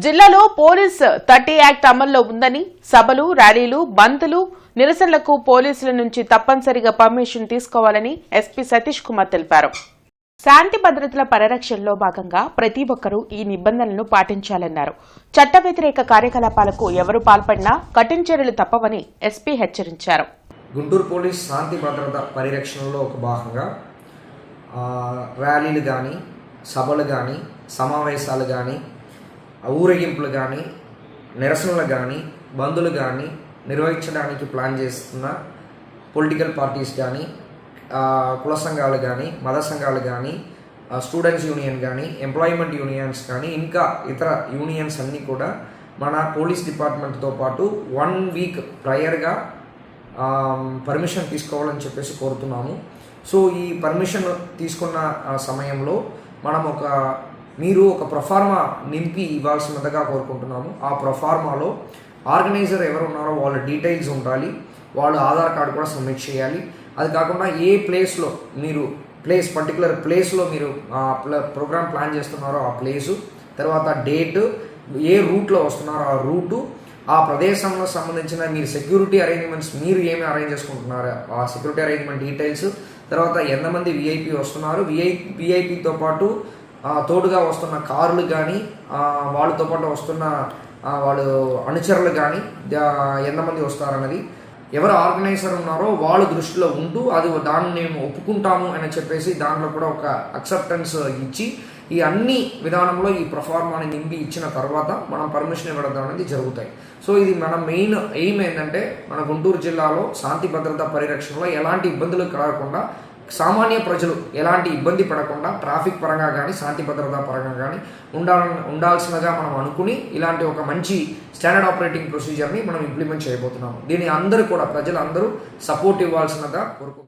జిల్లాలో police 30 act అమల్లో ఉందని సభలు, ర్యాలీలు, బంద్లు, నిరసనలకు పోలీసుల నుంచి తప్పనిసరిగా పర్మిషన్ తీసుకోవాలని ఎస్పీ సతీష్ కుమార్ తెలిపారు. శాంతి భద్రతల పరిరక్షణలో భాగంగా ప్రతి ఒక్కరూ ఈ నిబంధనలను పాటించాలన్నారు. చట్ట వ్యతిరేక కార్యకలాపాలకు ఎవరు పాల్పడినా కఠిన చర్యలు తప్పవని ఎస్పీ హెచ్చరించారు. గుంటూరు పోలీస్ శాంతి భద్రత పరిరక్షణలో ఒక భాగంగా ర్యాలీలు కానీ, సభలు కానీ, సమావేశాలు కానీ, ఊరేగింపులు కానీ, నిరసనలు కానీ, బందులు కానీ నిర్వహించడానికి ప్లాన్ చేస్తున్న పొలిటికల్ పార్టీస్ కానీ, కుల సంఘాలు కానీ, మత సంఘాలు కానీ, స్టూడెంట్స్ యూనియన్ కానీ, ఎంప్లాయ్మెంట్ యూనియన్స్ కానీ, ఇంకా ఇతర యూనియన్స్ అన్నీ కూడా మన పోలీస్ డిపార్ట్మెంట్తో పాటు 1 వీక్ ప్రయర్గా పర్మిషన్ తీసుకోవాలని చెప్పేసి కోరుతున్నాము. సో ఈ పర్మిషన్ తీసుకున్న సమయంలో మనం మీరు ఒక ప్రొఫార్మా నింపి ఇవ్వాల్సినదిగా కోరుకుంటున్నాము. ఆ ప్రొఫార్మాలో ఆర్గనైజర్ ఎవరు ఉన్నారో వాళ్ళ డీటెయిల్స్ ఉండాలి, వాళ్ళు ఆధార్ కార్డు కూడా సబ్మిట్ చేయాలి. అది కాకుండా ఏ ప్లేస్లో మీరు పర్టికులర్ ప్లేస్లో మీరు ప్రోగ్రామ్ ప్లాన్ చేస్తున్నారో ఆ ప్లేసు, తర్వాత డేటు, ఏ రూట్లో వస్తున్నారో ఆ రూటు, ఆ ప్రదేశంలో సంబంధించిన మీరు సెక్యూరిటీ అరేంజ్మెంట్స్ మీరు ఏమి అరేంజ్ చేసుకుంటున్నారో ఆ సెక్యూరిటీ అరేంజ్మెంట్ డీటెయిల్స్, తర్వాత ఎంతమంది విఐపి వస్తున్నారు, విఐపితో పాటు తోడుగా వస్తున్న కార్లు కానీ, వాళ్ళతో పాటు వస్తున్న వాళ్ళు అనుచరులు కానీ ఎంతమంది వస్తారన్నది, ఎవరు ఆర్గనైజర్ ఉన్నారో వాళ్ళు దృష్టిలో ఉంటూ దాన్ని మేము ఒప్పుకుంటాము అని చెప్పేసి దాంట్లో కూడా ఒక అక్సెప్టెన్స్ ఇచ్చి ఈ అన్ని విధానంలో ఈ ప్రొఫార్మాని నింపి ఇచ్చిన తర్వాత మనం పర్మిషన్ ఇవ్వడం అనేది జరుగుతాయి. సో ఇది మన మెయిన్ ఎయిమ్ ఏంటంటే మన గుంటూరు జిల్లాలో శాంతి భద్రత పరిరక్షణలో ఎలాంటి ఇబ్బందులు కలగకుండా, సామాన్య ప్రజలు ఎలాంటి ఇబ్బంది పడకుండా ట్రాఫిక్ పరంగా కానీ, శాంతి భద్రతా పరంగా కానీ ఉండాల్సినగా మనం అనుకుని ఇలాంటి ఒక మంచి స్టాండర్డ్ ఆపరేటింగ్ ప్రొసీజర్ని మనం ఇంప్లిమెంట్ చేయబోతున్నాము. దీన్ని అందరూ కూడా ప్రజలందరూ సపోర్ట్ ఇవ్వాల్సినగా కోరుకుంటున్నాం.